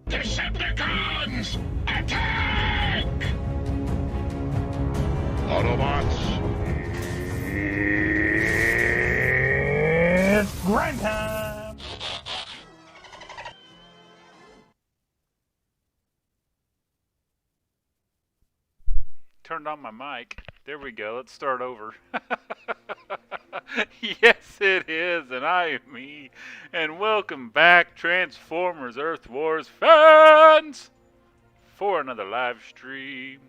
Decepticons, attack! Autobots, it's grind time! Turned on my mic. There we go. Let's start over. Yes, it is, and I am me. And welcome back, Transformers Earth Wars fans, for another live stream.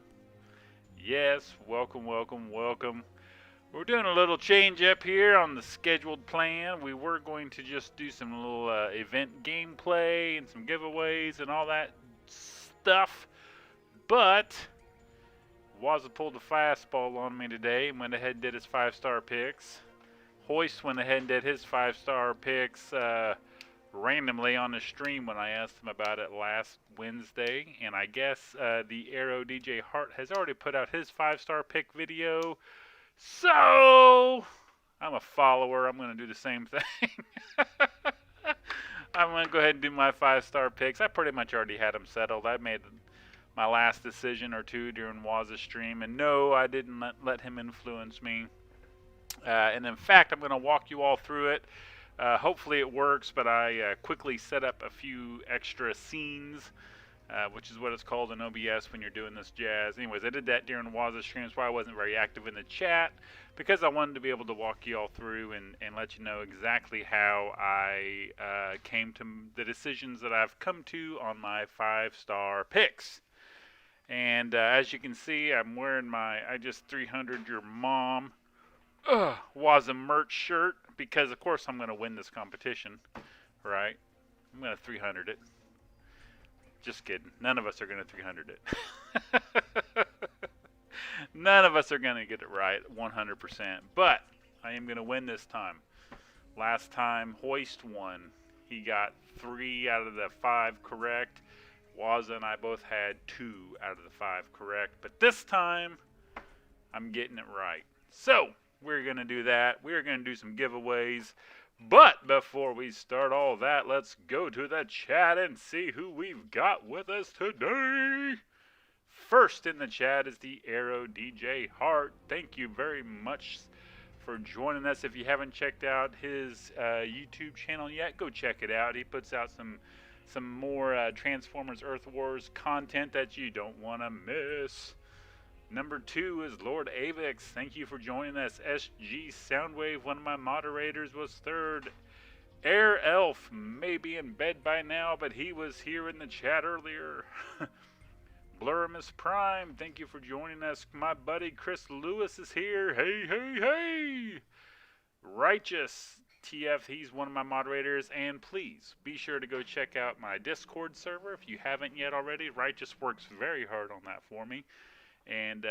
Yes, welcome, welcome, welcome. We're doing a little change up here on the scheduled plan. We were going to just do some little event gameplay and some giveaways and all that stuff, but Wazza pulled a fastball on me today and went ahead and did his 5-star picks. Hoist went ahead and did his 5-star picks randomly on the stream when I asked him about it last Wednesday. And I guess the Arrow DJ Hart has already put out his 5-star pick video. So, I'm a follower. I'm going to do the same thing. I'm going to go ahead and do my 5-star picks. I pretty much already had them settled. I made my last decision or two during Waz's stream, and no, I didn't let him influence me. And in fact, I'm going to walk you all through it. Hopefully it works, but I quickly set up a few extra scenes, which is what it's called in OBS when you're doing this jazz. Anyways, I did that during Waz's stream. That's why I wasn't very active in the chat, because I wanted to be able to walk you all through and let you know exactly how I came to the decisions that I've come to on my 5-star picks. And as you can see, I'm wearing my I Just 300 Your Mom Wazza merch shirt, because of course I'm going to win this competition, right? I'm going to 300 it. Just kidding. None of us are going to 300 it. None of us are going to get it right 100%. But I am going to win this time. Last time Hoist won. He got 3 out of the 5 correct. Wazza and I both had 2 out of the 5 correct, but this time I'm getting it right. So we're going to do that. We're going to do some giveaways, but before we start all that, let's go to the chat and see who we've got with us today. First in the chat is the Arrow DJ Hart. Thank you very much for joining us. If you haven't checked out his YouTube channel yet, go check it out. He puts out some more Transformers Earth Wars content that you don't want to miss. Number 2 is Lord Avix. Thank you for joining us. SG Soundwave, one of my moderators, was 3rd. Air Elf may be in bed by now, but he was here in the chat earlier. Blurimus Prime, thank you for joining us. My buddy Chris Lewis is here. Hey, hey, hey! Righteous TF, he's one of my moderators, and please be sure to go check out my Discord server if you haven't yet already. Righteous works very hard on that for me, and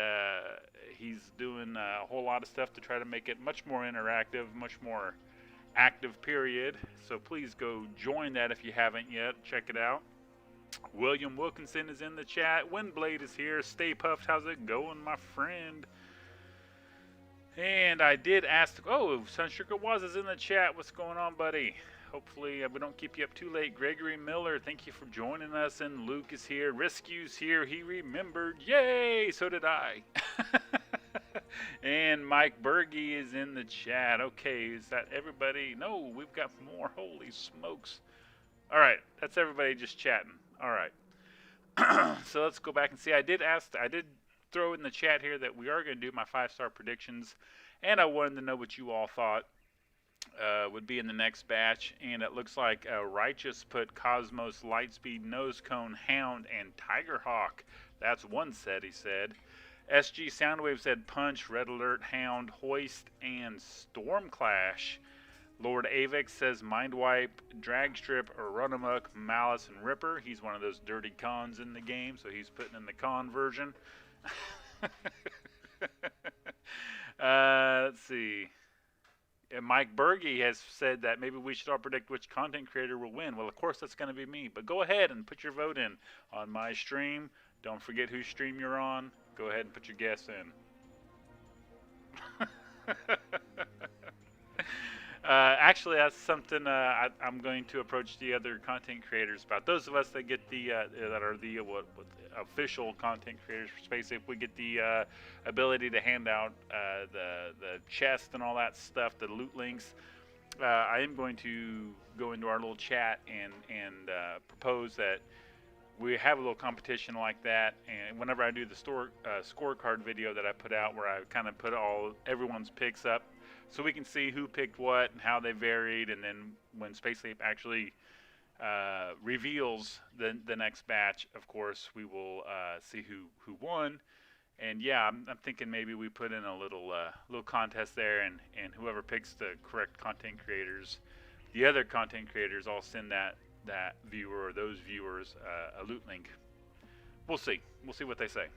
he's doing a whole lot of stuff to try to make it much more interactive, much more active, period. So please go join that if you haven't yet. Check it out. William Wilkinson is in the chat. Windblade is here. Stay puffed. How's it going, my friend? And I did ask, oh, Sunsugar Waz is in the chat. What's going on, buddy? Hopefully we don't keep you up too late. Gregory Miller, thank you for joining us. And Luke is here. Rescue's here. He remembered. Yay! So did I. And Mike Berge is in the chat. Okay, is that everybody? No, we've got more. Holy smokes. All right, that's everybody just chatting. All right. So let's go back and see. I did throw in the chat here that we are going to do my 5-star predictions, and I wanted to know what you all thought would be in the next batch. And it looks like Righteous put Cosmos, Lightspeed, Nosecone, Hound, and Tigerhawk. That's one set, he said. SG Soundwave said Punch, Red Alert, Hound, Hoist, and Stormclash. Lord Avix says Mindwipe, Dragstrip, Runamuck, Malice, and Ripper. He's one of those dirty cons in the game, so he's putting in the con version. Let's see. Mike Berge has said that maybe we should all predict which content creator will win. Well, of course, that's going to be me. But go ahead and put your vote in on my stream. Don't forget whose stream you're on. Go ahead and put your guess in. Actually, that's something I'm going to approach the other content creators about. Those of us that get the that are the what official content creators for Space Ape, we get the ability to hand out the chest and all that stuff, the loot links. I am going to go into our little chat and propose that we have a little competition like that. And whenever I do the scorecard video that I put out, where I kind of put everyone's picks up, so we can see who picked what and how they varied, and then when Space Ape actually reveals the next batch, of course, we will see who won. And yeah, I'm thinking maybe we put in a little contest there, and whoever picks the correct content creators, the other content creators, all send that viewer or those viewers a loot link. We'll see. We'll see what they say.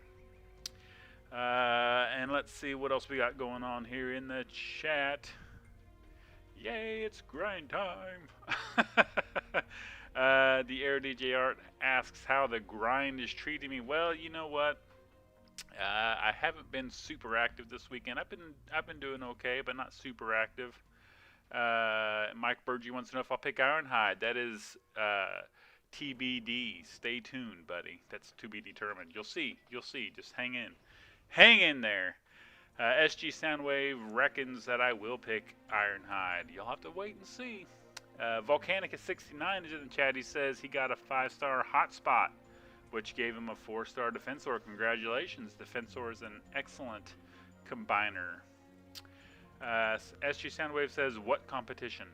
And let's see what else we got going on here in the chat. Yay, it's grind time. The Air DJ Art asks how the grind is treating me. Well, you know what? I haven't been super active this weekend. I've been doing okay, but not super active. Mike Burgee wants to know if I'll pick Ironhide. That is TBD. Stay tuned, buddy. That's to be determined. You'll see. You'll see. Just hang in. Hang in there. SG Soundwave reckons that I will pick Ironhide. You'll have to wait and see. Volcanic at 69 is in the chat. He says he got a 5-star hotspot, which gave him a 4-star Defensor. Congratulations. Defensor is an excellent combiner. SG Soundwave says, what competition?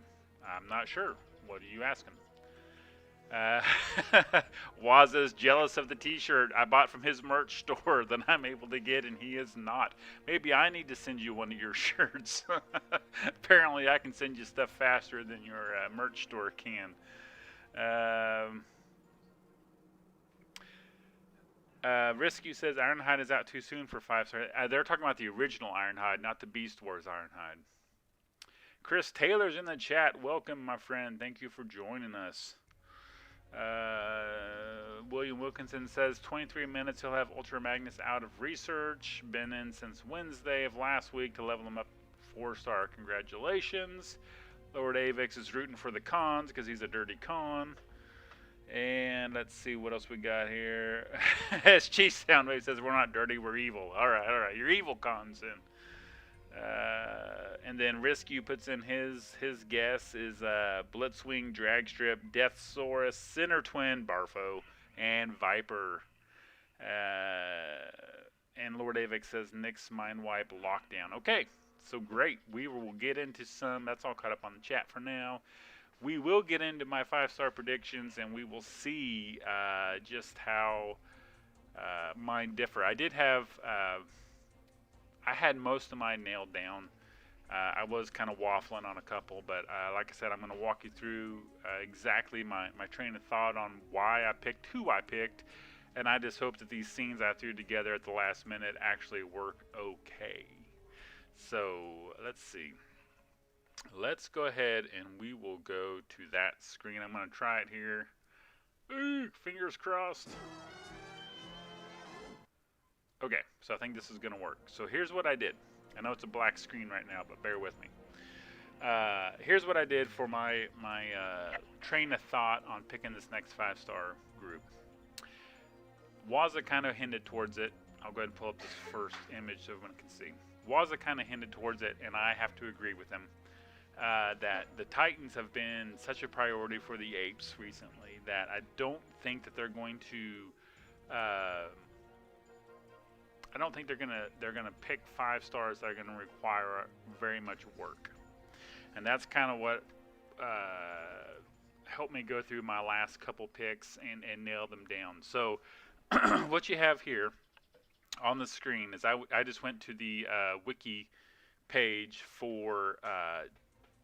I'm not sure. What are you asking? Waza's jealous of the t-shirt I bought from his merch store that I'm able to get, and he is not. Maybe I need to send you one of your shirts. Apparently I can send you stuff faster than your merch store can. Rescue says Ironhide is out too soon for 5-star. They're talking about the original Ironhide, not the Beast Wars Ironhide. Chris Taylor's in the chat. Welcome, my friend. Thank you for joining us. William Wilkinson says 23 minutes he'll have Ultra Magnus out of research. Been in since Wednesday of last week to level him up 4-star. Congratulations. Lord Avix is rooting for the cons because he's a dirty con. And let's see what else we got here. SG Soundwave says we're not dirty, we're evil. All right. You're evil cons then. And then Rescue puts in his guess is Blitzwing, Dragstrip, Deathsaurus, Sinner Twin, Barfo, and Viper. And Lord Avix says Nick's Mind Wipe Lockdown. Okay, so great. We will get into some. That's all caught up on the chat for now. We will get into my 5-star predictions, and we will see just how mine differ. I did have, I had most of mine nailed down. I was kind of waffling on a couple, but like I said, I'm going to walk you through exactly my train of thought on why I picked who I picked, and I just hope that these scenes I threw together at the last minute actually work okay. So let's see. Let's go ahead and we will go to that screen. I'm going to try it here. Ooh, fingers crossed. Okay, so I think this is going to work. So here's what I did. I know it's a black screen right now, but bear with me. Here's what I did for my train of thought on picking this next 5-star group. Waza kind of hinted towards it. I'll go ahead and pull up this first image so everyone can see. Waza kind of hinted towards it, and I have to agree with him. That the Titans have been such a priority for the apes recently that I don't think that they're going to. I don't think they're gonna pick 5 stars that are gonna require very much work, and that's kind of what helped me go through my last couple picks and nail them down. So what you have here on the screen is I just went to the wiki page for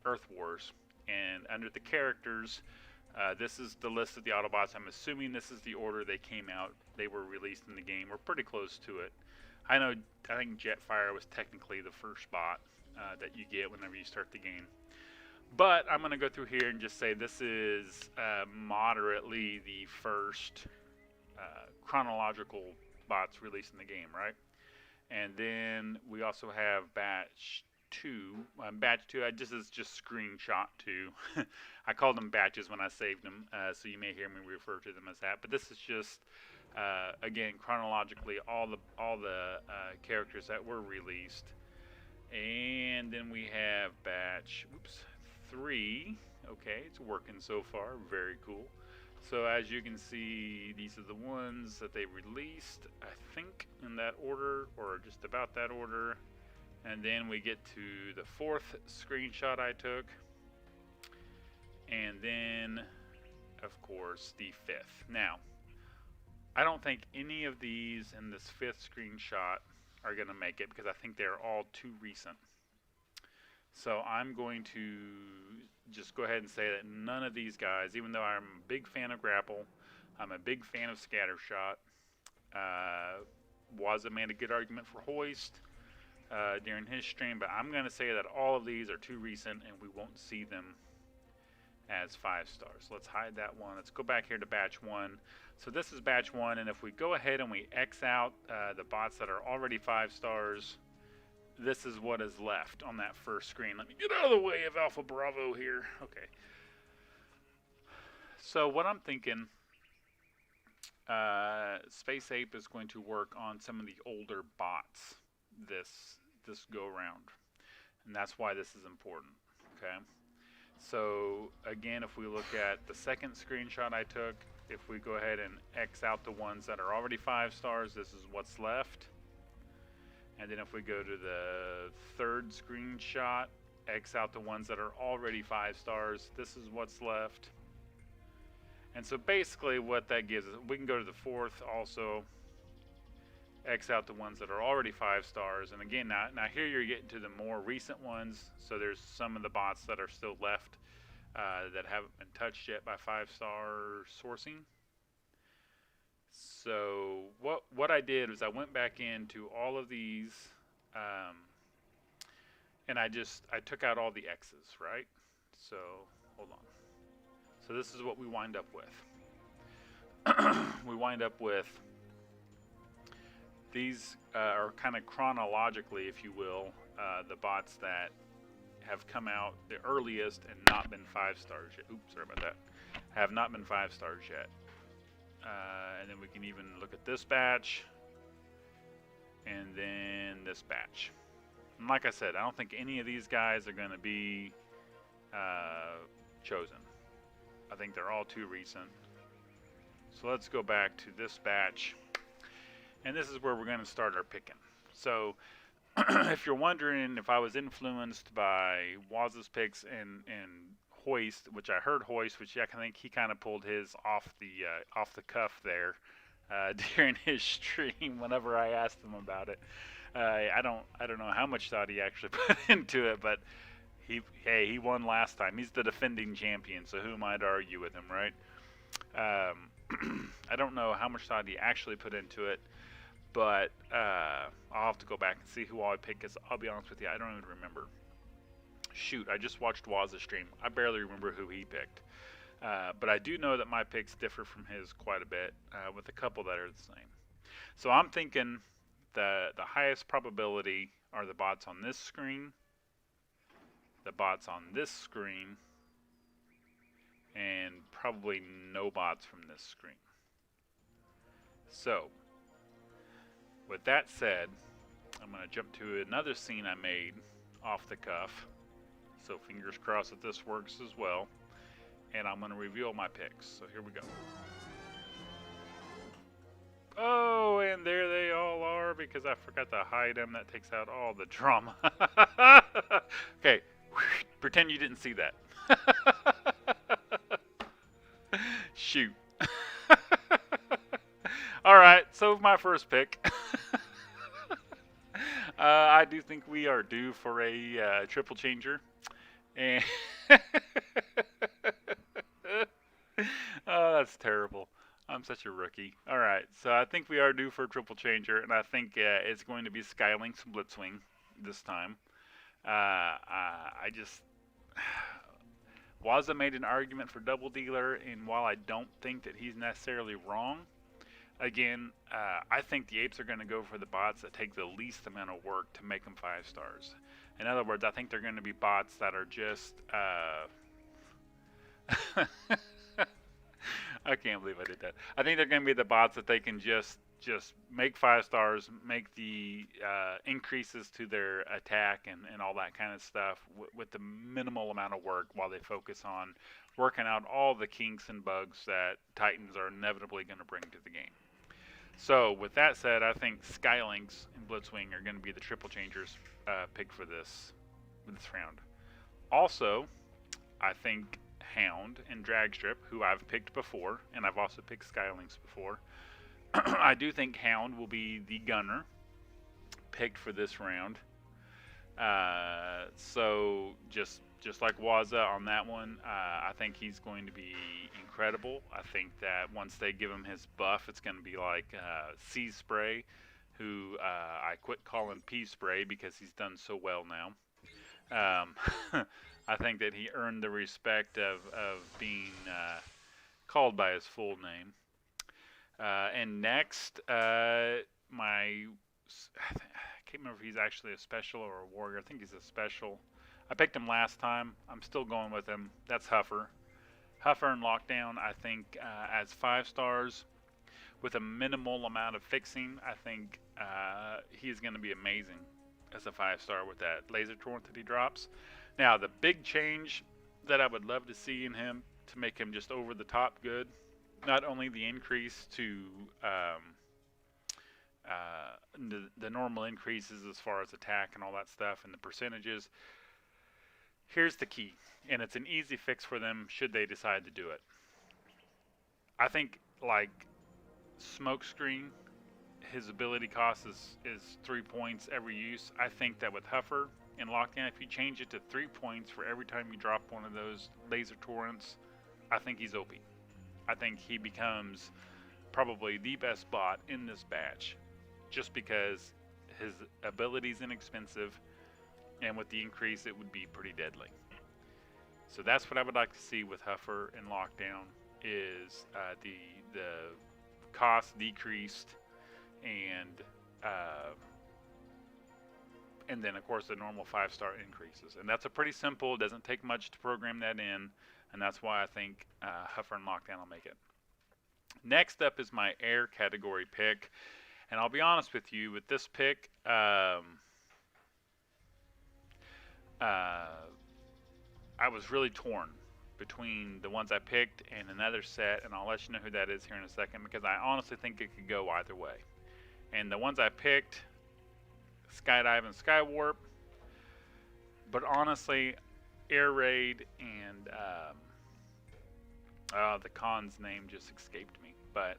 Earth Wars, and under the characters, this is the list of the Autobots. I'm assuming this is the order they came out. They were released in the game. We're pretty close to it. I think Jetfire was technically the first bot that you get whenever you start the game. But I'm going to go through here and just say this is moderately the first chronological bots released in the game, right? And then we also have batch 2, batch 2. This is just screenshot 2. I called them batches when I saved them, so you may hear me refer to them as that. But this is just, again, chronologically all the characters that were released. And then we have batch 3. Okay, it's working so far. Very cool. So as you can see, these are the ones that they released, I think in that order, or just about that order. And then we get to the 4th screenshot I took. And then, of course, the 5th. Now, I don't think any of these in this 5th screenshot are going to make it because I think they're all too recent. So I'm going to just go ahead and say that none of these guys, even though I'm a big fan of Grapple, I'm a big fan of Scattershot, Waza made a good argument for Hoist during his stream, but I'm going to say that all of these are too recent and we won't see them as 5 stars. Let's hide that one. Let's go back here to batch 1. So this is batch 1, and if we go ahead and we X out the bots that are already 5 stars, this is what is left on that first screen. Let me get out of the way of Alpha Bravo here. Okay. So what I'm thinking, Space Ape is going to work on some of the older bots this go around, and that's why this is important. Okay. So again, if we look at the second screenshot I took, if we go ahead and X out the ones that are already 5 stars, this is what's left. And then if we go to the third screenshot, X out the ones that are already 5 stars, this is what's left. And so basically what that gives us, we can go to the 4th also, X out the ones that are already 5 stars. And again, now here you're getting to the more recent ones, so there's some of the bots that are still left that haven't been touched yet by 5-star sourcing. So what I did was I went back into all of these, and I took out all the X's, right? So hold on. So this is what we wind up with. We wind up with these are kind of chronologically, if you will, the bots that have come out the earliest and not been 5 stars yet. Oops, sorry about that. Have not been 5 stars yet. And then we can even look at this batch, and then this batch. And like I said, I don't think any of these guys are going to be chosen. I think they're all too recent. So let's go back to this batch, and this is where we're going to start our picking. So if you're wondering if I was influenced by Waz's picks and Hoist, which I heard Hoist, which I think he kind of pulled his off the cuff there during his stream whenever I asked him about it. I don't know how much thought he actually put into it, but he won last time. He's the defending champion, so who am I to argue with him, right? I don't know how much thought he actually put into it, but I'll have to go back and see who all I picked, because I'll be honest with you, I don't even remember. Shoot, I just watched Waz's stream. I barely remember who he picked. But I do know that my picks differ from his quite a bit, with a couple that are the same. So I'm thinking the highest probability are the bots on this screen, the bots on this screen, and probably no bots from this screen. So, with that said, I'm going to jump to another scene I made off the cuff. So fingers crossed that this works as well. And I'm going to reveal my picks. So here we go. Oh, and there they all are because I forgot to hide them. That takes out all the drama. Okay, pretend you didn't see that. Shoot. Alright, so my first pick. I do think we are due for a triple changer. And oh, that's terrible. I'm such a rookie. Alright, so I think we are due for a triple changer, and I think it's going to be Skylynx and Blitzwing this time. I just... Waza made an argument for Double Dealer, and while I don't think that he's necessarily wrong, Again, I think the apes are going to go for the bots that take the least amount of work to make them 5 stars. In other words, I think they're going to be bots that are just. I can't believe I did that. I think they're going to be the bots that they can just make 5 stars, make the increases to their attack and all that kind of stuff with the minimal amount of work while they focus on working out all the kinks and bugs that Titans are inevitably going to bring to the game. So with that said, I think Skylinks and Blitzwing are going to be the triple changers picked for this round. Also, I think Hound and Dragstrip, who I've picked before, and I've also picked Skylinks before. I do think Hound will be the gunner picked for this round. So just like Waza on that one, I think he's going to be incredible. I think that once they give him his buff, it's going to be like Sea Spray, who I quit calling Pea Spray because he's done so well now. I think that he earned the respect of being called by his full name. And next, I can't remember if he's actually a special or a warrior. I think he's a special. I picked him last time. I'm still going with him. That's Huffer. Huffer and Lockdown, I think, as 5 stars with a minimal amount of fixing, I think he's going to be amazing as a 5-star with that laser torrent that he drops. Now, the big change that I would love to see in him to make him just over the top good, not only the increase to the normal increases as far as attack and all that stuff and the percentages. Here's the key, and it's an easy fix for them should they decide to do it. I think, like Smokescreen, his ability cost is 3 points every use. I think that with Huffer and Lockdown, if you change it to 3 points for every time you drop one of those laser torrents, I think he's OP. I think he becomes probably the best bot in this batch just because his ability is inexpensive, and with the increase it would be pretty deadly. So that's what I would like to see with Huffer and Lockdown is the cost decreased and then of course the normal 5-star increases. And that's a pretty simple, doesn't take much to program that in, and that's why I think Huffer and Lockdown will make it. Next up is my air category pick, and I'll be honest with you, with this pick, I was really torn between the ones I picked and another set, and I'll let you know who that is here in a second because I honestly think it could go either way. And the ones I picked, Skydive and Skywarp, but honestly, Air Raid and the con's name just escaped me, but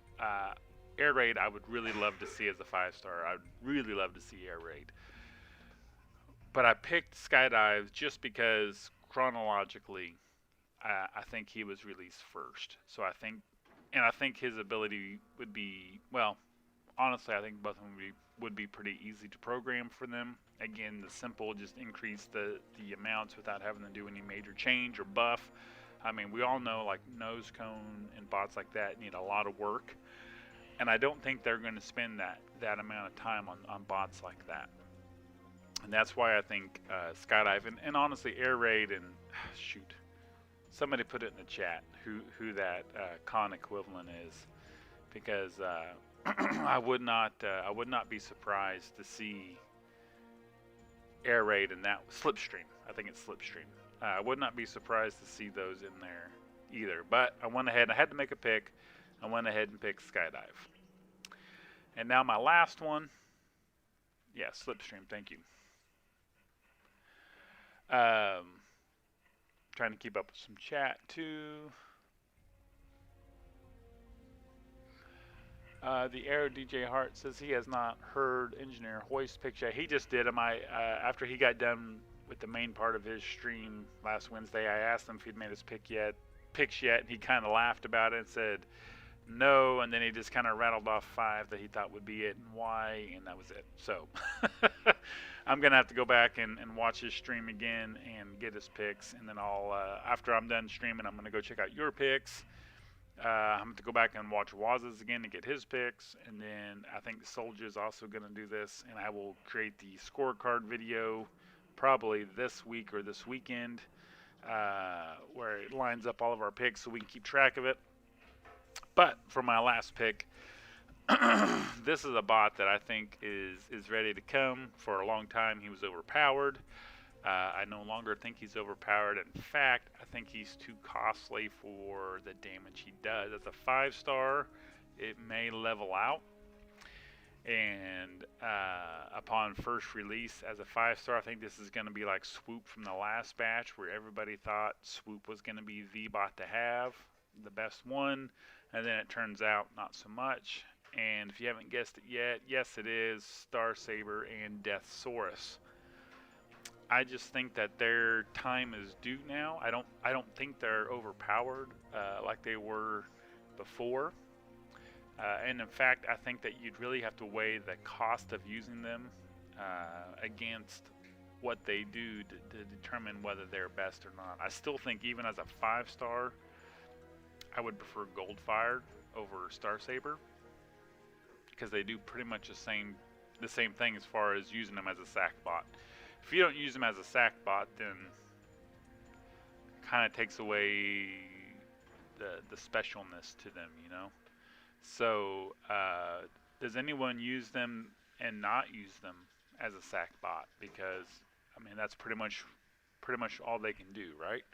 Air Raid I would really love to see as a 5-star. I would really love to see Air Raid. But I picked Skydive just because chronologically I think he was released first. So I think his ability would be, well, honestly I think both of them would be pretty easy to program for them. Again, the simple, just increase the amounts without having to do any major change or buff. I mean, we all know like nose cone and bots like that need a lot of work, and I don't think they're going to spend that amount of time on bots like that. And that's why I think Skydive and honestly Air Raid and shoot, somebody put it in the chat who that con equivalent is, because I would not be surprised to see Air Raid and that Slipstream. I think it's Slipstream. I would not be surprised to see those in there either. But I went ahead. I had to make a pick. I went ahead and picked Skydive. And now my last one. Yeah, Slipstream. Thank you. Trying to keep up with some chat too. The Aero DJ Hart says he has not heard Engineer Hoist picks yet. He just did him. After he got done with the main part of his stream last Wednesday, I asked him if he'd made his picks yet, and he kind of laughed about it and said no, and then he just kind of rattled off 5 that he thought would be it and why, and that was it. So I'm gonna have to go back and watch his stream again and get his picks, and then I'll after I'm done streaming, I'm gonna go check out your picks I'm going to go back and watch Waz's again to get his picks, and then I think Soldier is also going to do this, and I will create the scorecard video probably this week or this weekend, where it lines up all of our picks so we can keep track of it. But for my last pick, this is a bot that I think is ready to come. For a long time, he was overpowered. I no longer think he's overpowered. In fact, I think he's too costly for the damage he does. As a 5-star, it may level out. And upon first release as a 5-star, I think this is going to be like Swoop from the last batch, where everybody thought Swoop was going to be the bot to have, the best one. And then it turns out not so much. And if you haven't guessed it yet, yes, it is Star Saber and Deathsaurus. I just think that their time is due now. I don't think they're overpowered like they were before. And in fact, I think that you'd really have to weigh the cost of using them against what they do to determine whether they're best or not. I still think even as a 5-star, I would prefer Goldfire over Star Saber, because they do pretty much the same thing as far as using them as a sack bot. If you don't use them as a sack bot, then it kind of takes away the specialness to them, you know. So does anyone use them and not use them as a sack bot? Because I mean, that's pretty much all they can do, right?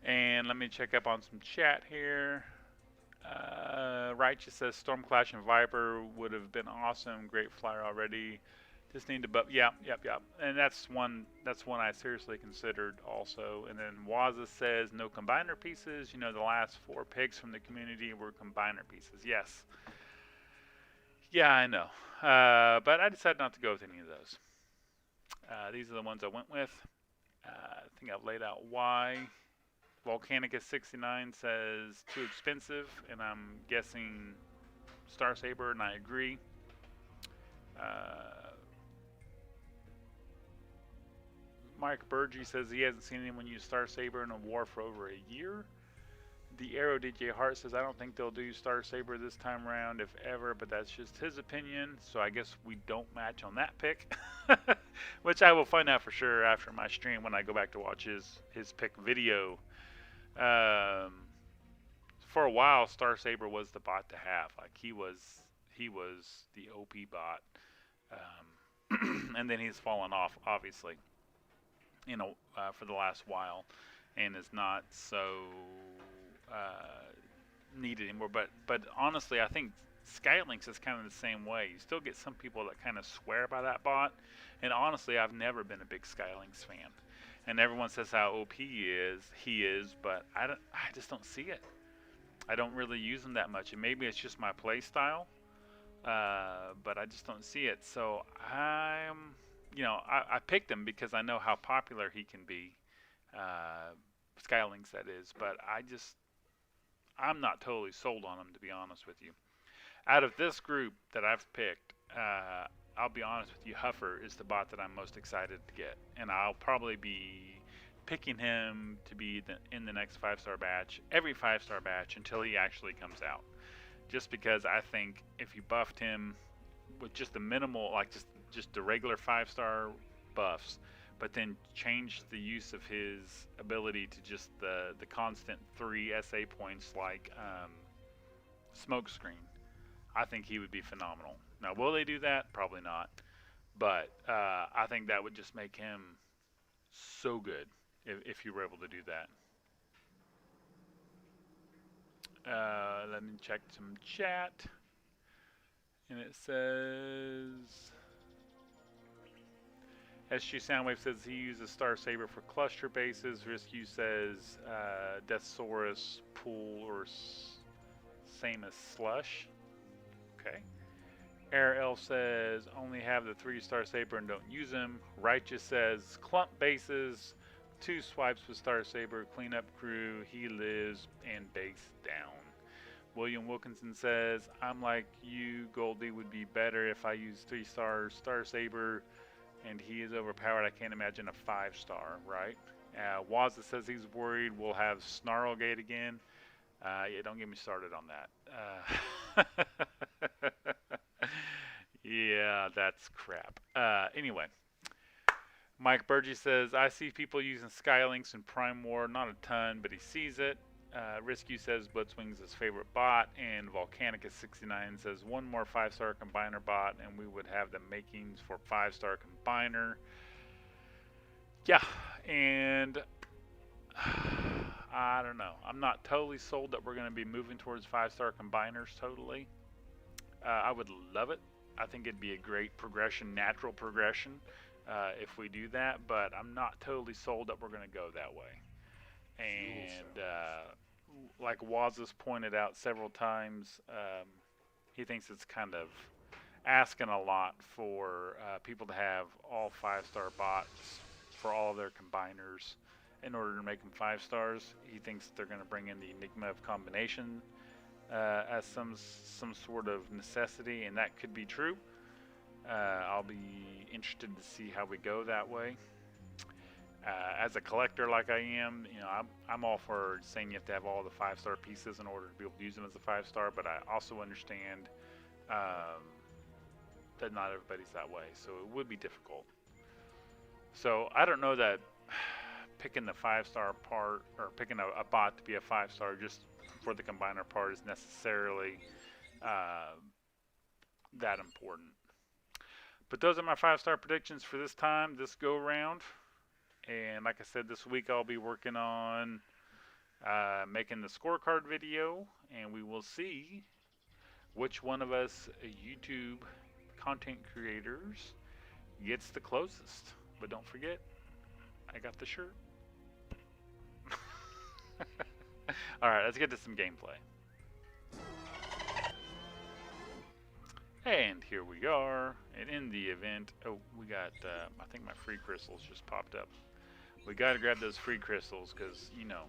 And let me check up on some chat here. Righteous says Stormclash and Viper would have been awesome. Great flyer already. Just need to buff. Yep. And that's one I seriously considered also. And then Waza says no combiner pieces. You know, the last 4 picks from the community were combiner pieces. Yes. Yeah, I know. But I decided not to go with any of those. These are the ones I went with. I think I've laid out why. Volcanicus69 says too expensive, and I'm guessing Star Saber, and I agree. Mike Burgee says he hasn't seen anyone use Star Saber in a war for over a year. The Arrow DJ Hart says I don't think they'll do Star Saber this time around, if ever, but that's just his opinion. So I guess we don't match on that pick, which I will find out for sure after my stream when I go back to watch his pick video. For a while, Star Saber was the bot to have. Like he was the OP bot, and then he's fallen off, obviously, you know, for the last while, and is not so needed anymore. But honestly, I think Skylinks is kind of the same way. You still get some people that kind of swear by that bot, and honestly, I've never been a big Skylinks fan. And everyone says how OP he is, but I just don't see it. I don't really use him that much, and maybe it's just my play style, but I just don't see it. So I picked him because I know how popular he can be, Skylinks that is, but I'm not totally sold on him, to be honest with you. Out of this group that I've picked, I'll be honest with you, Huffer is the bot that I'm most excited to get, and I'll probably be picking him to be in the next 5-star batch, every 5-star batch until he actually comes out. Just because I think if you buffed him with just the minimal, like just the regular 5-star buffs, but then change the use of his ability to just the constant 3 SA points like Smokescreen, I think he would be phenomenal. Now, will they do that? Probably not. But I think that would just make him so good if you were able to do that. Let me check some chat. And it says... SG Soundwave says he uses Star Saber for cluster bases. Risku says Deathsaurus, Pool, or same as Slush. Okay. Air Elf says only have the 3-star Saber and don't use them. Righteous says clump bases, 2 swipes with Star Saber, cleanup crew, he lives, and base down. William Wilkinson says I'm like you, Goldie would be better if I use 3-star Star Saber, and he is overpowered. I can't imagine a 5-star, right? Wazza says he's worried we'll have Snarlgate again. Yeah, don't get me started on that. Yeah, that's crap. Anyway, Mike Burgess says, I see people using Skylinks in Prime War, not a ton, but he sees it. Rescue says Blitzwing's his favorite bot, and Volcanicus69 says one more 5-star combiner bot, and we would have the makings for 5-star combiner. Yeah, and I don't know. I'm not totally sold that we're going to be moving towards 5-star combiners totally. I would love it. I think it'd be a great progression, natural progression, if we do that, but I'm not totally sold that we're going to go that way. And like Waz's pointed out several times, he thinks it's kind of asking a lot for people to have all 5-star bots for all of their combiners in order to make them 5 stars. He thinks they're going to bring in the Enigma of Combination as some sort of necessity, and that could be true. I'll be interested to see how we go that way. As a collector like I am, you know, I'm all for saying you have to have all the 5-star pieces in order to be able to use them as a 5-star, but I also understand that not everybody's that way, so it would be difficult. So I don't know that picking the 5-star part, or picking a bot to be a 5-star just for the combiner part is necessarily that important. But those are my 5-star predictions for this time, this go round. And like I said, this week I'll be working on making the scorecard video, and we will see which one of us YouTube content creators gets the closest. But don't forget, I got the shirt. Alright, let's get to some gameplay. And here we are, and in the event, oh, we got, I think my free crystals just popped up. We gotta grab those free crystals, because, you know,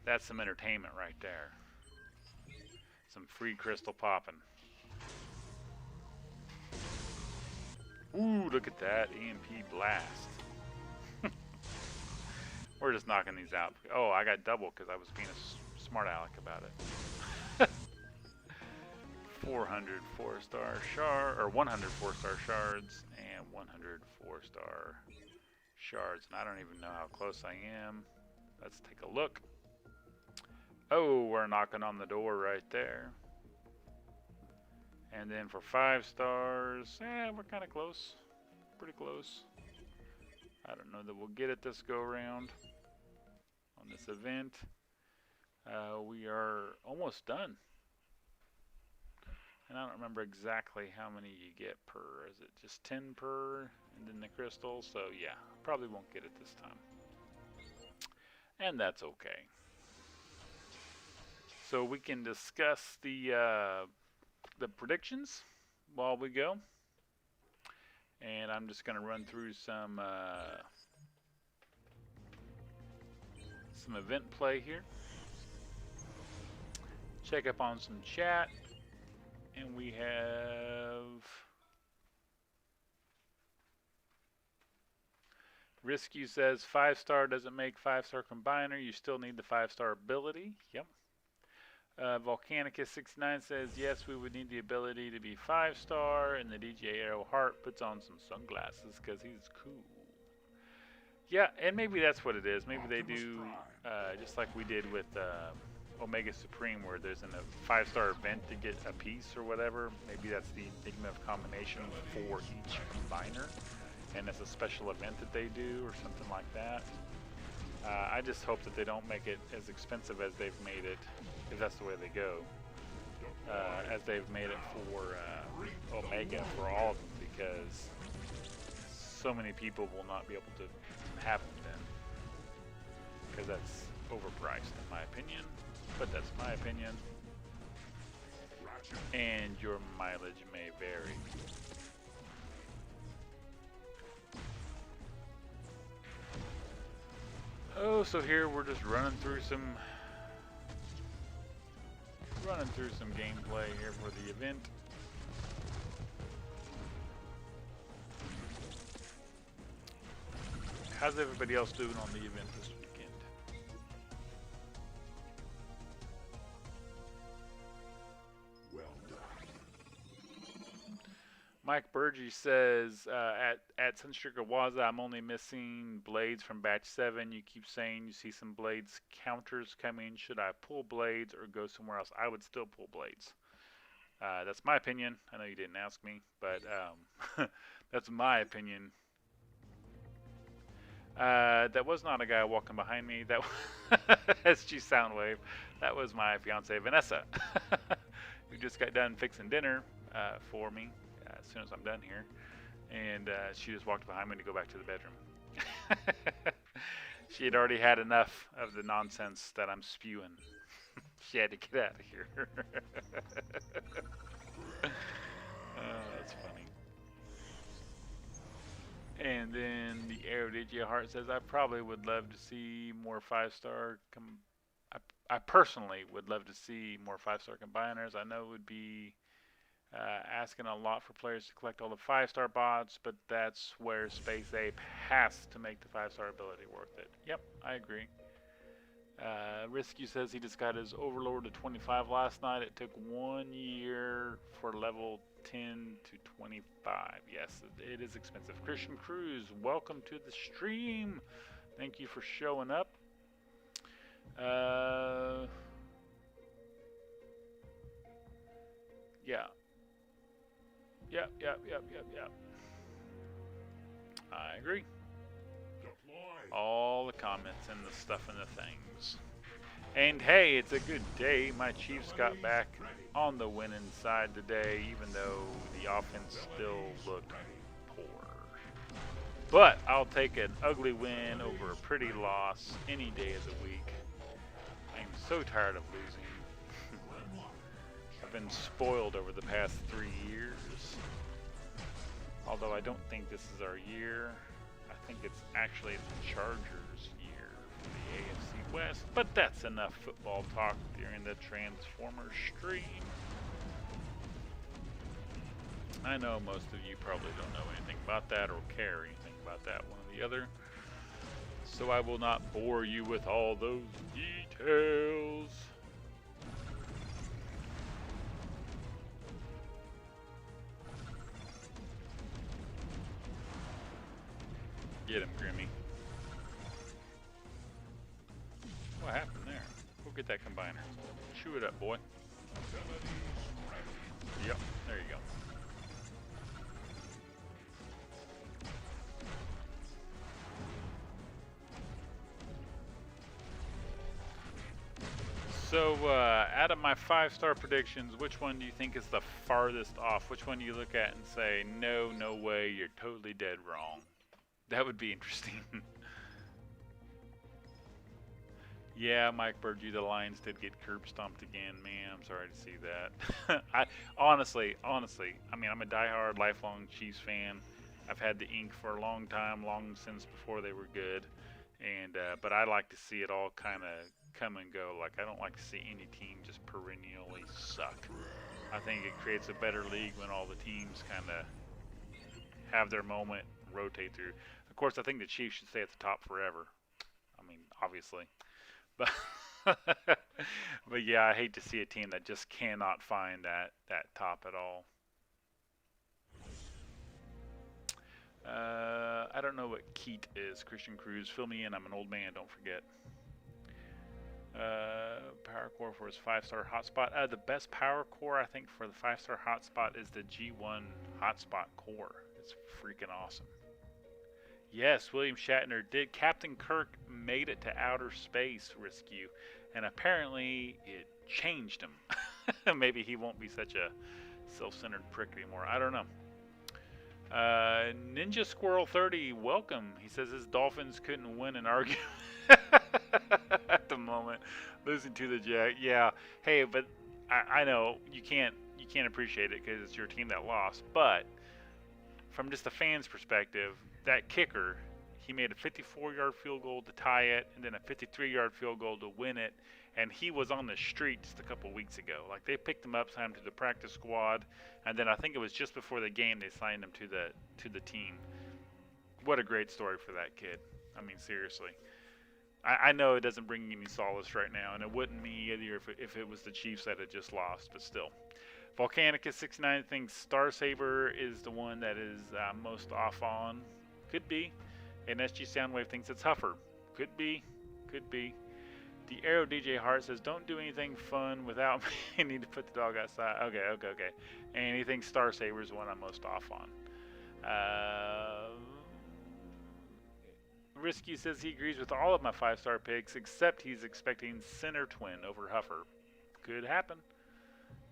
that's some entertainment right there. Some free crystal popping. Ooh, look at that, EMP blast. We're just knocking these out. Oh, I got double because I was being a smart aleck about it. 400 4-star shard, or 100 4-star shards, and 100 4-star shards. And I don't even know how close I am. Let's take a look. Oh, we're knocking on the door right there. And then for 5 stars, we're kind of close. Pretty close. I don't know that we'll get it this go round on this event. We are almost done. And I don't remember exactly how many you get per. Is it just 10 per and then the crystal? So yeah, probably won't get it this time. And that's okay. So we can discuss the predictions while we go. And I'm just going to run through some event play here. Check up on some chat. And we have Risky says 5-star doesn't make 5-star combiner. You still need the 5-star ability. Yep. Volcanicus69 says yes, we would need the ability to be 5-star. And the DJ Arrow Heart puts on some sunglasses because he's cool. Yeah, and maybe that's what it is. Maybe they do just like we did with Omega Supreme, where there's a 5-star event to get a piece or whatever. Maybe that's the Enigma of Combination for each combiner, and it's a special event that they do or something like that. I just hope that they don't make it as expensive as they've made it, if that's the way they go, as they've made it for Omega for all of them, because so many people will not be able to have them then, because that's overpriced in my opinion. But that's my opinion, and your mileage may vary. Oh, so here we're just running through some gameplay here for the event. How's everybody else doing on the event this weekend? Well done. Mike Burgee says, at Sunstreaker Waza, I'm only missing blades from batch 7. You keep saying you see some blades counters coming. Should I pull blades or go somewhere else? I would still pull blades. That's my opinion. I know you didn't ask me, but that's my opinion. That was not a guy walking behind me. That was SG Soundwave. That was my fiance Vanessa, who just got done fixing dinner for me as soon as I'm done here, and she just walked behind me to go back to the bedroom. She had already had enough of the nonsense that I'm spewing. She had to get out of here. That's funny. And then the Arrow DJ Heart says, I probably would love to see more 5-star. I personally would love to see more 5-star combiners. I know it would be asking a lot for players to collect all the 5-star bots, but that's where Space Ape has to make the 5-star ability worth it. Yep, I agree. Risky says he just got his Overlord to 25 last night. It took 1 year for level 10 to 25. Yes, it is expensive. Christian Cruz, welcome to the stream. Thank you for showing up. Yeah. Yep. I agree. Deploy. All the comments and the stuff and the things. And hey, it's a good day. My Chiefs got back on the winning side today, even though the offense still looked poor. But I'll take an ugly win over a pretty loss any day of the week. I'm so tired of losing. I've been spoiled over the past 3 years. Although I don't think this is our year. I think it's actually the Chargers' year for the AFC West. But that's enough football talk during the Transformer stream. I know most of you probably don't know anything about that or care anything about that one or the other. So I will not bore you with all those details. Get him, Grimmy. What happened there? Go get that combiner. Chew it up, boy. Yep, there you go. So, out of my 5-star predictions, which one do you think is the farthest off? Which one do you look at and say, no, no way, you're totally dead wrong? That would be interesting. Yeah, Mike Burgee, the Lions did get curb stomped again. Man, I'm sorry to see that. I honestly, I mean, I'm a diehard, lifelong Chiefs fan. I've had the ink for a long time, long since before they were good. And but I like to see it all kind of come and go. Like, I don't like to see any team just perennially suck. I think it creates a better league when all the teams kind of have their moment, rotate through. Of course, I think the Chiefs should stay at the top forever. I mean, obviously. But but yeah, I hate to see a team that just cannot find that top at all. I don't know what Keat is. Christian Cruz, fill me in. I'm an old man. Don't forget. Power core for his 5-star hotspot. The best power core I think for the 5-star hotspot is the G1 hotspot core. It's freaking awesome. Yes, William Shatner did. Captain Kirk made it to outer space rescue, and apparently it changed him. Maybe he won't be such a self-centered prick anymore. I don't know. Ninja Squirrel 30, welcome. He says his Dolphins couldn't win an argument at the moment, losing to the Jag. Yeah, hey, but I know you can't appreciate it because it's your team that lost. But from just a fan's perspective, that kicker, he made a 54-yard field goal to tie it, and then a 53-yard field goal to win it. And he was on the street just a couple weeks ago. Like, they picked him up, signed him to the practice squad, and then I think it was just before the game they signed him to the team. What a great story for that kid. I mean, seriously. I know it doesn't bring any solace right now, and it wouldn't me either if it was the Chiefs that had just lost, but still. Volcanicus 69 thinks Star Saber is the one that is most off on. Could be. And SG Soundwave thinks it's Huffer. Could be. Could be. The Arrow DJ Hart says, don't do anything fun without me. I need to put the dog outside. Okay. And he thinks Star Saber is the one I'm most off on. Risky says he agrees with all of my 5-star picks, except he's expecting Center Twin over Huffer. Could happen.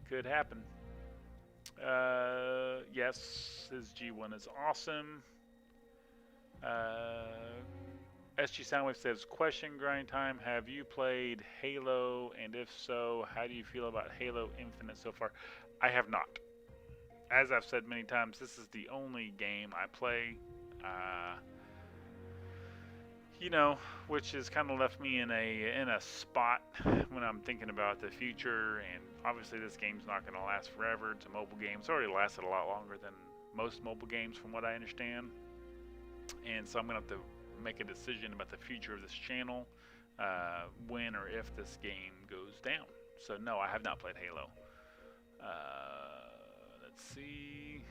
Could happen. Yes, his G1 is awesome. SG Soundwave says, question grind time, have you played Halo, and if so, how do you feel about Halo Infinite so far? I have not. As I've said many times, this is the only game I play, you know, which has kind of left me in a spot when I'm thinking about the future, and obviously this game's not going to last forever. It's a mobile game. It's already lasted a lot longer than most mobile games from what I understand, and so I'm going to have to make a decision about the future of this channel when or if this game goes down. So no, I have not played Halo. Let's see.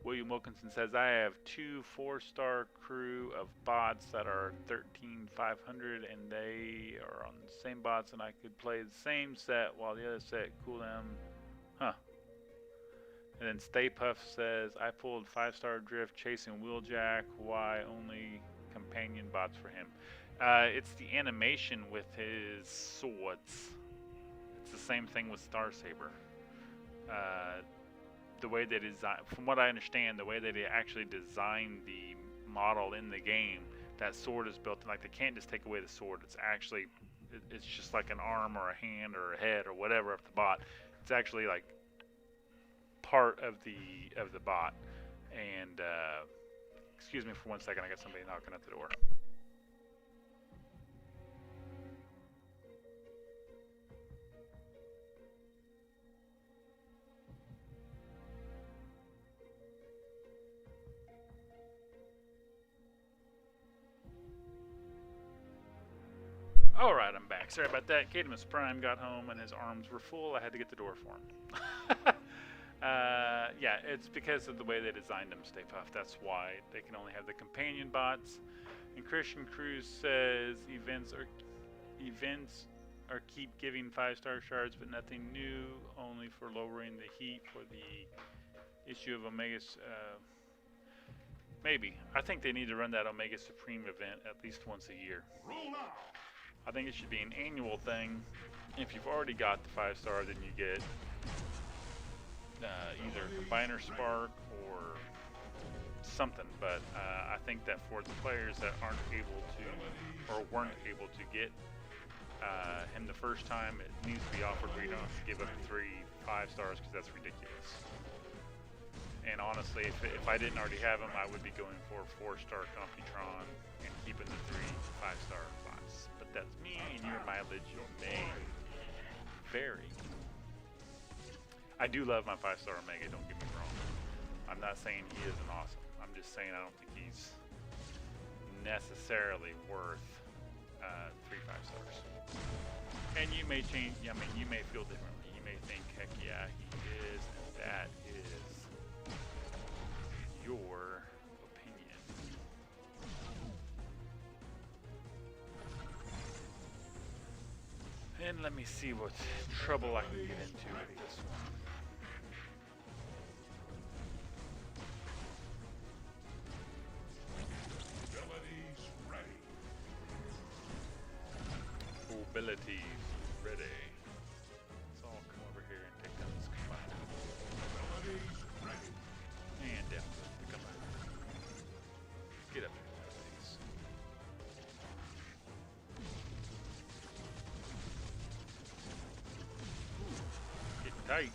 William Wilkinson says, I have 2 4-star crew of bots that are 13,500 and they are on the same bots, and I could play the same set while the other set cooldown. Huh. And then Stay Puff says, I pulled 5-star drift chasing Wheeljack. Why only companion bots for him? It's the animation with his swords. It's the same thing with Star Saber. The way they design, from what I understand, the way that they actually designed the model in the game, that sword is built, like they can't just take away the sword. It's actually, it's just like an arm or a hand or a head or whatever of the bot. It's actually like part of the bot. And excuse me for 1 second, I got somebody knocking at the door. Alright, I'm back. Sorry about that. Cadimus Prime got home and his arms were full. I had to get the door for him. Yeah, it's because of the way they designed them, Stay Puft. That's why they can only have the companion bots. And Christian Cruz says events are keep giving 5-star shards, but nothing new. Only for lowering the heat for the issue of Omega. Maybe. I think they need to run that Omega Supreme event at least once a year. I think it should be an annual thing. If you've already got the 5-star, then you get either Combiner Spark or something. But I think that for the players that aren't able to, or weren't able to get him the first time, it needs to be offered where you don't have to give up 3 5-stars, because that's ridiculous. And honestly, if I didn't already have him, I would be going for 4-star Computron and keeping the 3 5-star bots. But that's me, and your mileage may vary. I do love my 5-star Omega, don't get me wrong. I'm not saying he isn't awesome. I'm just saying I don't think he's necessarily worth 3 5-stars. And you may change, I mean, you may feel differently. You may think, heck yeah, he is, and that is your opinion. And let me see what trouble I can get into with this one. Abilities ready. Let's all come over here and take down this combiner. And down the combiner. Get up here, please. Ooh, getting tight.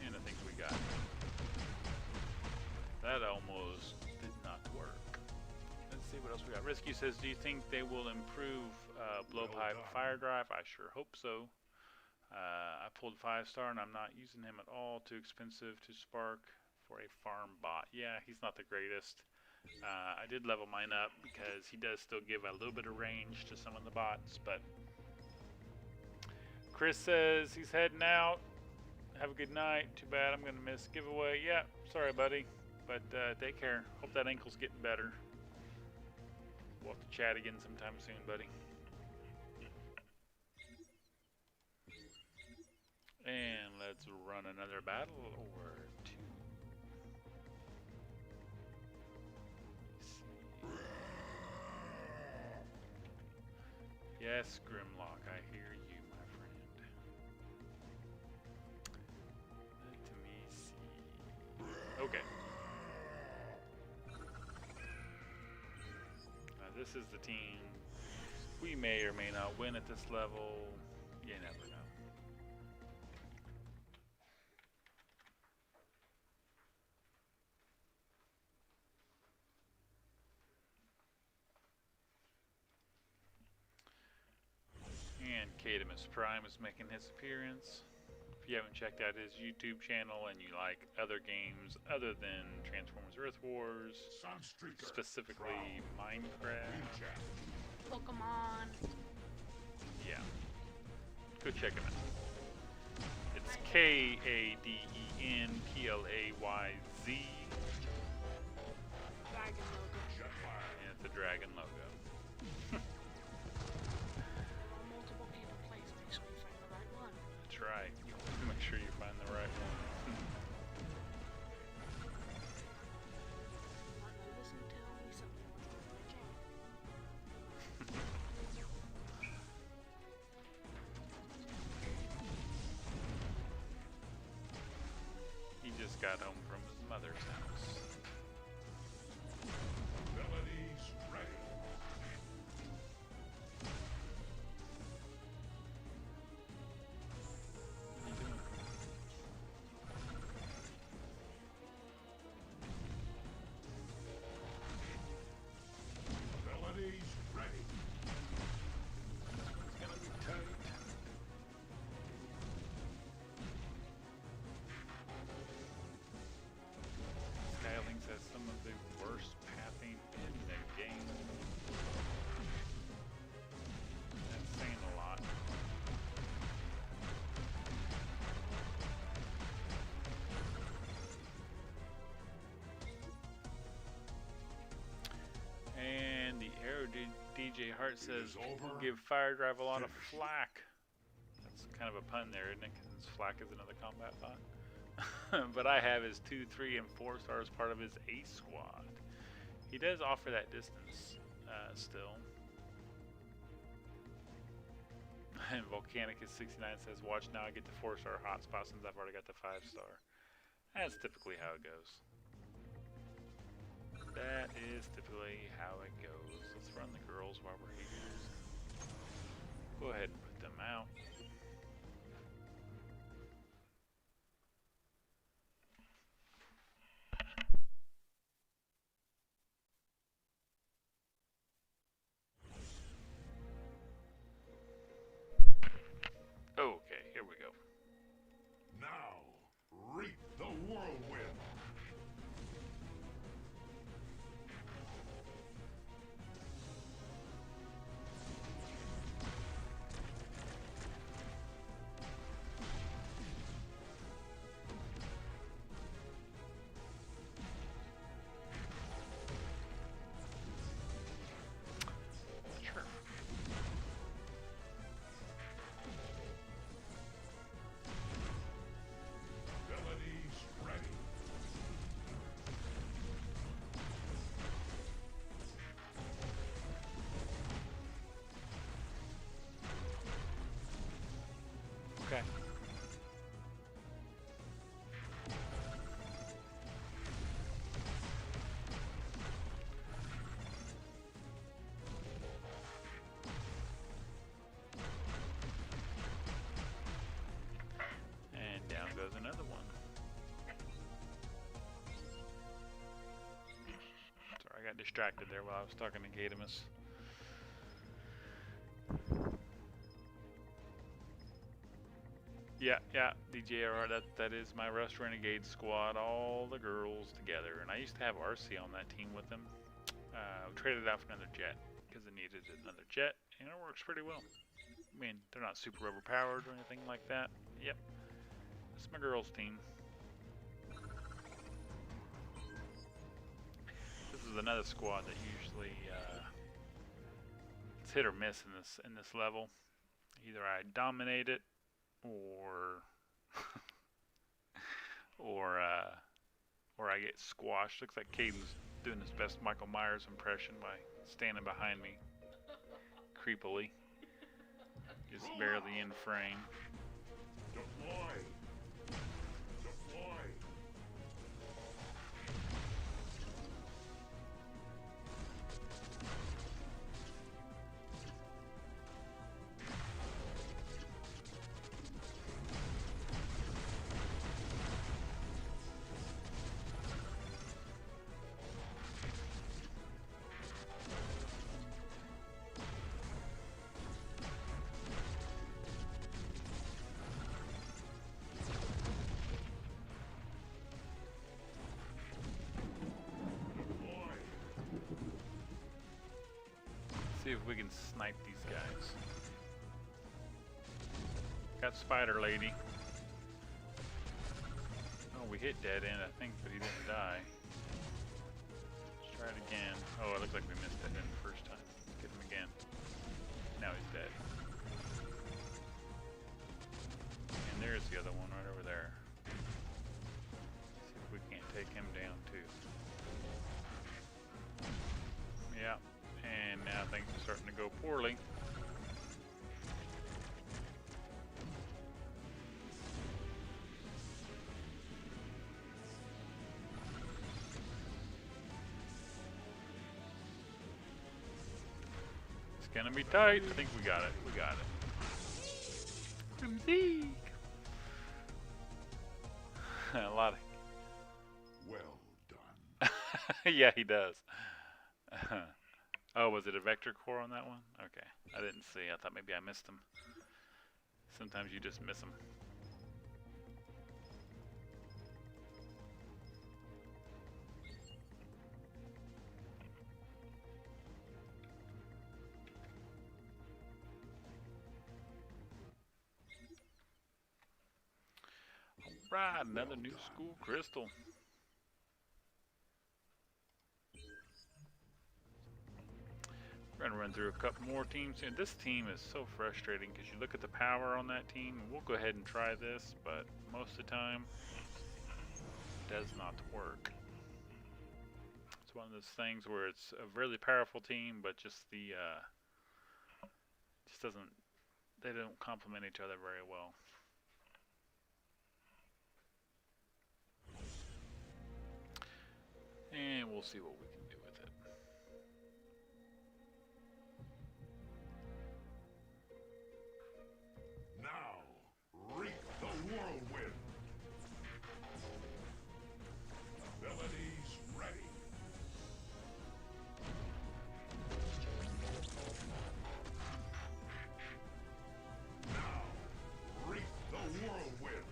And I think we got it. That almost did not work. Let's see what else we got. Risky says, do you think they will improve Blowpipe Fire Drive? I sure hope so. I pulled 5-star and I'm not using him at all. Too expensive to spark for a farm bot. Yeah, he's not the greatest. I did level mine up because he does still give a little bit of range to some of the bots, but Chris says he's heading out. Have a good night. Too bad I'm going to miss giveaway. Yeah, sorry, buddy. But take care. Hope that ankle's getting better. We'll have to chat again sometime soon, buddy. And let's run another battle or two. Yes, Grimlock, I hear you, my friend. Let me see. Okay. Now this is the team. We may or may not win at this level. You never know. And Cadamus Prime is making his appearance. If you haven't checked out his YouTube channel and you like other games other than Transformers Earth Wars, specifically Minecraft, Pokemon. yeah, go check him out. It's KADENPLAYZ. Dragon logo. And it's a dragon logo. Multiple people plays. Make sure you find the right one. That's right. You want to make sure you find the right one. Not gonna listen to tell me something wants to play a game. He just got home from his mother's house. Abilities ready. What are you doing? Abilities ready. It's gonna be tight. Skylings has some of the worst pathing in the game. That's saying a lot. And the Aero DJ Hart says people give Fire Drive a lot of flack. That's kind of a pun there, isn't it? Because flack is another combat bot. But I have his 2, 3, and 4 stars part of his Ace squad. He does offer that distance still. And Volcanicus 69 says, watch now, I get the 4-star hotspot since I've already got the 5-star. That's typically how it goes. That is typically how it goes. Let's run the girls while we're here. Go ahead and put them out. Okay, here we go. Now, reap the whirlwind. Sure. Abilities ready. Okay. And down goes another one. Sorry, I got distracted there while I was talking to Gatimus. Yeah, yeah, DJR, that is my Rust Renegade squad, all the girls together. And I used to have RC on that team with them. We traded it out for another jet because it needed another jet, and it works pretty well. I mean, they're not super overpowered or anything like that. Yep, it's my girls' team. This is another squad that usually it's hit or miss in this level. Either I dominate it, or or I get squashed. Looks like Caden's doing his best Michael Myers impression by standing behind me creepily, just barely in frame. Deploy. Deploy. See if we can snipe these guys. Got Spider Lady. Oh, we hit dead end, I think, but he didn't die. Let's try it again. Oh, it looks like we missed dead end the first time. Let's get him again. Now he's dead. And there's the other one right over there. See if we can't take him down too. Yeah. And now things are starting to go poorly. It's gonna be tight. I think we got it. We got it. Zeke. A lot of. Well done. Yeah, he does. Oh, was it a vector core on that one? Okay, I didn't see. I thought maybe I missed him. Sometimes you just miss them. Alright, another new school crystal. We're going to run through a couple more teams here. This team is so frustrating because you look at the power on that team, and we'll go ahead and try this, but most of the time, it does not work. It's one of those things where it's a really powerful team, but just the, just doesn't, they don't complement each other very well. And we'll see what we can do with it. Now, reap the whirlwind. Abilities ready. Now, reap the whirlwind.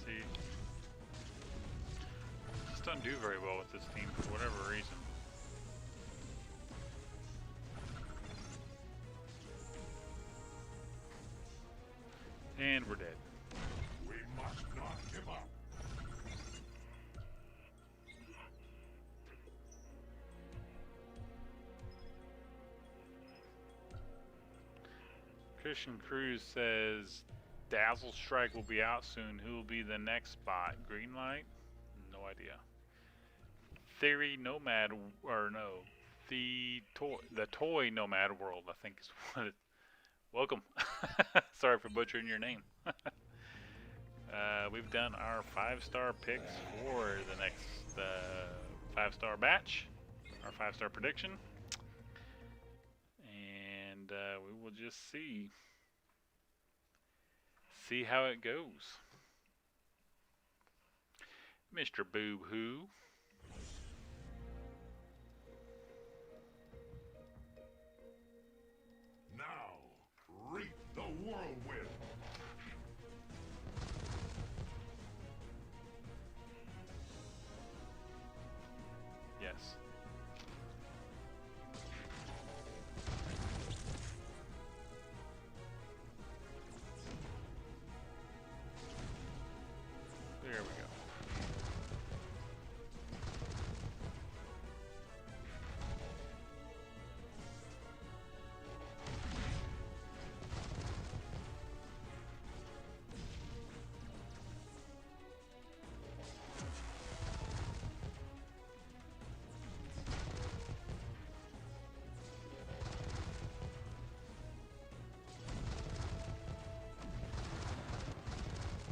See, just don't do very well with this team for whatever reason. And we're dead. We must not give up. Christian Cruz says Dazzle Strike will be out soon. Who will be the next spot? Greenlight? No idea. Theory Nomad, or no, the toy Nomad World, I think is what it. Welcome. Sorry for butchering your name. We've done our 5-star picks for the next 5-star batch, our 5-star prediction, and we will just see how it goes. Mr. Boo Hoo. Now, reap the whirlwind. Yes. There we go.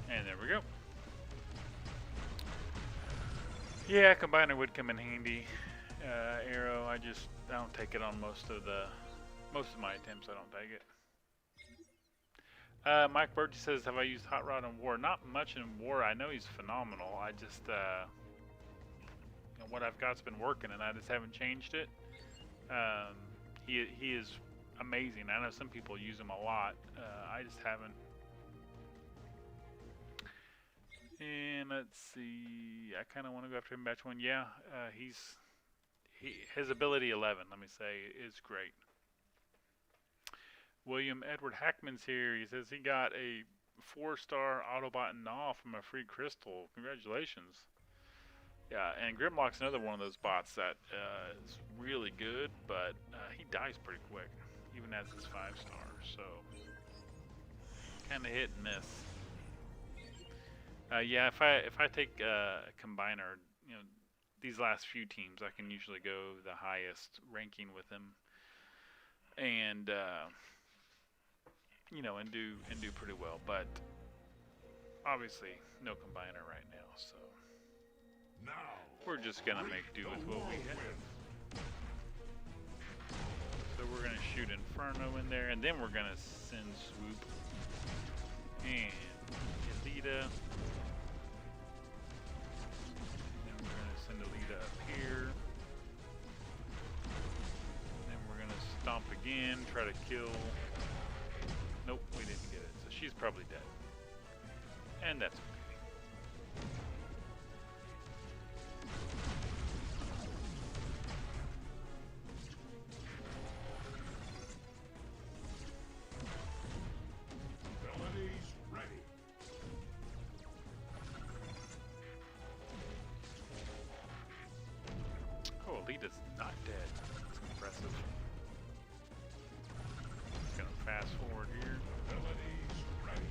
And there we go. Yeah, combiner would come in handy. Arrow, I don't take it on most of my attempts. I don't take it. Mike Burgess says, "Have I used Hot Rod in War? Not much in War. I know he's phenomenal. I just what I've got's been working, and I just haven't changed it. He is amazing. I know some people use him a lot. I just haven't." And let's see. I kind of want to go after him batch 1. Yeah, his ability 11. Let me say is great. William Edward Hackman's here. He says he got a 4-star Autobot Gnaw from a free crystal. Congratulations. Yeah, and Grimlock's another one of those bots that is really good, but he dies pretty quick, even as his 5-star. So kind of hit and miss. Yeah, if I take a combiner, these last few teams, I can usually go the highest ranking with him, and and do pretty well. But obviously, no combiner right now, so Now, we're just gonna make do with what we have. So we're gonna shoot Inferno in there, and then we're gonna send Swoop and Elita. Send Alita up here. Then we're gonna stomp again, try to kill. Nope, we didn't get it. So she's probably dead. And that's okay. abilities ready. Oh, Alita's not dead. That's impressive. Just gonna fast forward here. Abilities ready.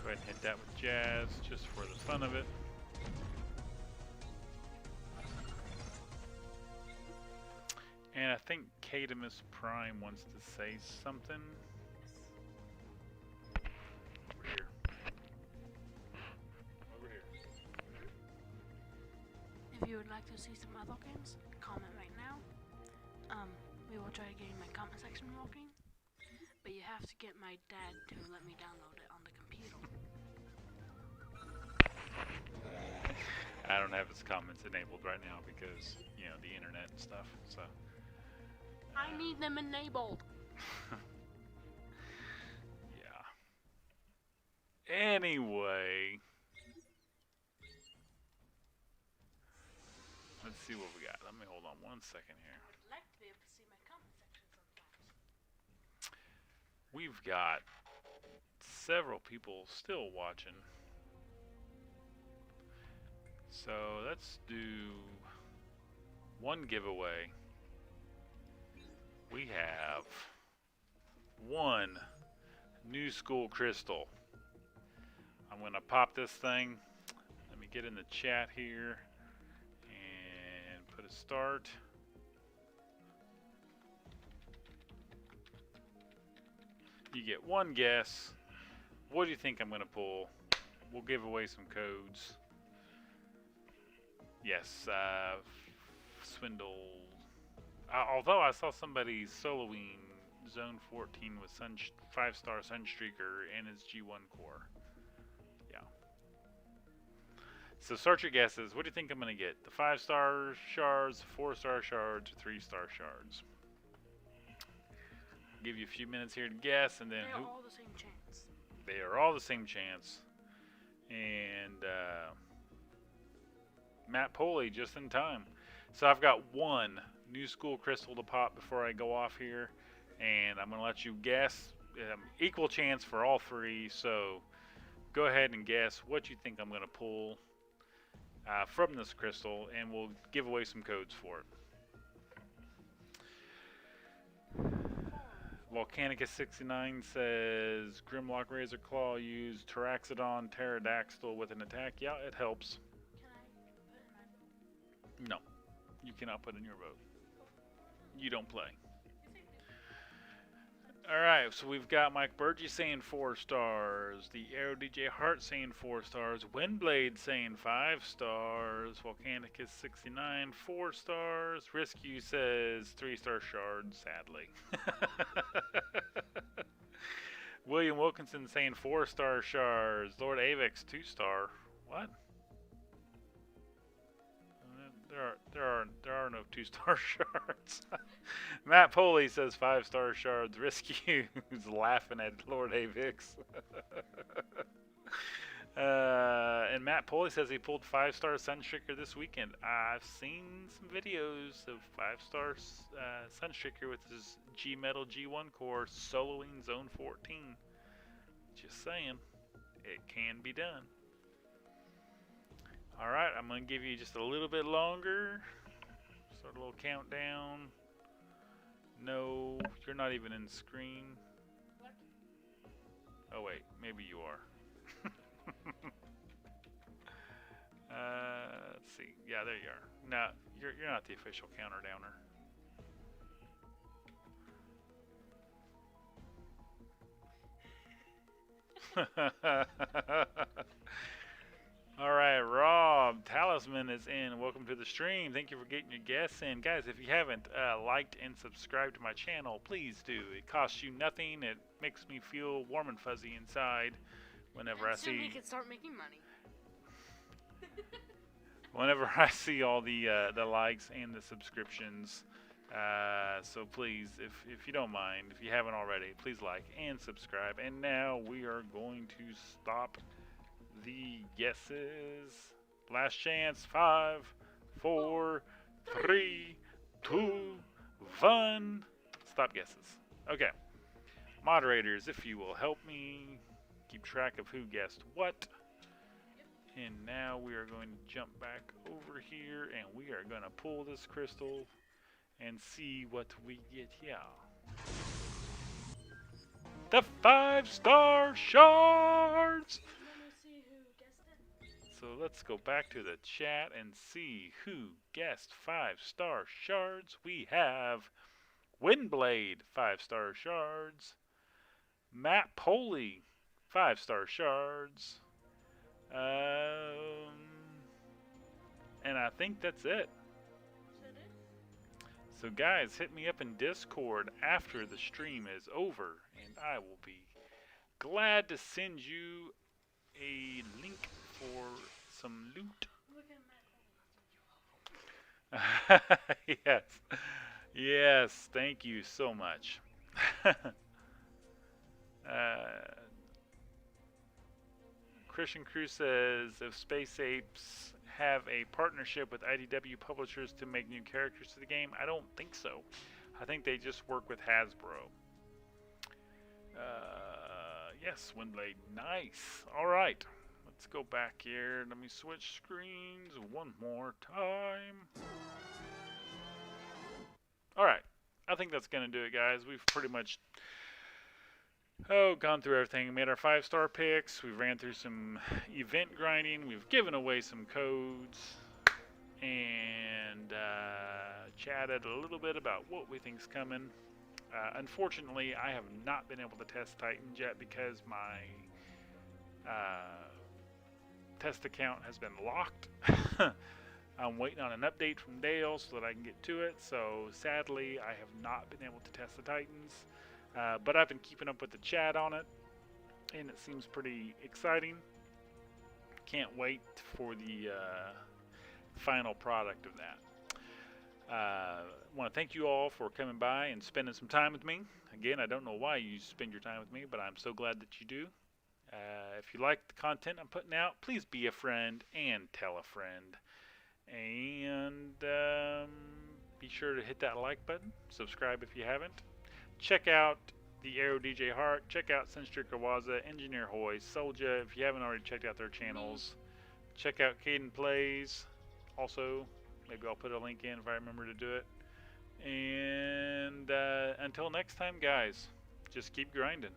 Go ahead and hit that with Jazz, just for the fun of it. And I think Cadamus Prime wants to say something. Over here. Over here. If you would like to see some other games, comment right now. We will try getting my comment section working, but you have to get my dad to let me download it on the computer. I don't have his comments enabled right now because, the internet and stuff, so. I need them enabled. Yeah. Anyway. Let's see what we got. Let me hold on one second here. I'd like to be able to see my comment section sometimes. We've got several people still watching. So let's do one giveaway. We have one New School Crystal. I'm going to pop this thing. Let me get in the chat here and put a start. You get one guess what do you think I'm going to pull? We'll give away some codes. Yes, Swindle. Although I saw somebody soloing Zone 14 with 5-star Sunstreaker and his G1 core. Yeah. So start your guesses. What do you think I'm going to get? The 5-star shards, 4-star shards, or 3-star shards? Give you a few minutes here to guess, and then They're all the same chance. They are all the same chance. And Matt Poley just in time. So I've got one new school crystal to pop before I go off here, and I'm going to let you guess. Equal chance for all three, so go ahead and guess what you think I'm going to pull from this crystal, and we'll give away some codes for it. Volcanicus69 says Grimlock Razor Claw, use Taraxodon Pterodactyl with an attack. Yeah, it helps. Can I put in my vote? No, you cannot put in your vote. You don't play. Alright, so we've got Mike Burgee saying 4 stars, the Aero DJ Hart saying 4 stars, Windblade saying 5 stars, Volcanicus69 4 stars, Rescue says 3-star shard, sadly. William Wilkinson saying 4-star shards, Lord Avex 2-star. What? There are no 2-star shards. Matt Poley says 5-star shards. Rescue's laughing at Lord Avix. And Matt Poley says he pulled 5-star Sunstreaker this weekend. I've seen some videos of 5-star Sunstreaker with his G Metal G1 core soloing Zone 14. Just saying, it can be done. Alright, I'm going to give you just a little bit longer. Start a little countdown. No, you're not even in screen. What? Oh wait, maybe you are. Let's see. Yeah, there you are. No, you're not the official counter downer. Alright, Rob, Talisman is in. Welcome to the stream. Thank you for getting your guests in. Guys, if you haven't liked and subscribed to my channel, please do. It costs you nothing. It makes me feel warm and fuzzy inside whenever I see... we can start making money. Whenever I see all the likes and the subscriptions. So please, if you don't mind, if you haven't already, please like and subscribe. And now we are going to stop the guesses. Last chance. 5, 4, 3, 2, 1. Stop guesses. Okay. Moderators, if you will help me keep track of who guessed what. And now we are going to jump back over here and we are going to pull this crystal and see what we get here. The 5-star shards! So let's go back to the chat and see who guessed 5-star shards. We have Windblade, 5-star shards. Matt Poley, 5-star shards. And I think that's it. So guys, hit me up in Discord after the stream is over, and I will be glad to send you a link for some loot. Yes. Yes, thank you so much. Christian Cruz says, if Space Apes have a partnership with IDW publishers to make new characters to the game, I don't think so. I think they just work with Hasbro. Yes, Windblade, nice. Alright, let's go back here. Let me switch screens one more time. Alright, I think that's going to do it, guys. We've pretty much gone through everything. We made our 5-star picks. We ran through some event grinding. We've given away some codes. And chatted a little bit about what we think's coming. Unfortunately, I have not been able to test Titans yet because my Test account has been locked. I'm waiting on an update from Dale so that I can get to it. So sadly, I have not been able to test the Titans, but I've been keeping up with the chat on it, and it seems pretty exciting. Can't wait for the final product of that. I want to thank you all for coming by and spending some time with me. Again, I don't know why you spend your time with me, but I'm so glad that you do. If you like the content I'm putting out, please be a friend and tell a friend. And be sure to hit that like button. Subscribe if you haven't. Check out the Aero DJ Hart. Check out Senstri Kawaza, Engineer Hoy, Soldier. If you haven't already checked out their channels, check out Caden Plays. Also, maybe I'll put a link in if I remember to do it. And until next time, guys, just keep grinding.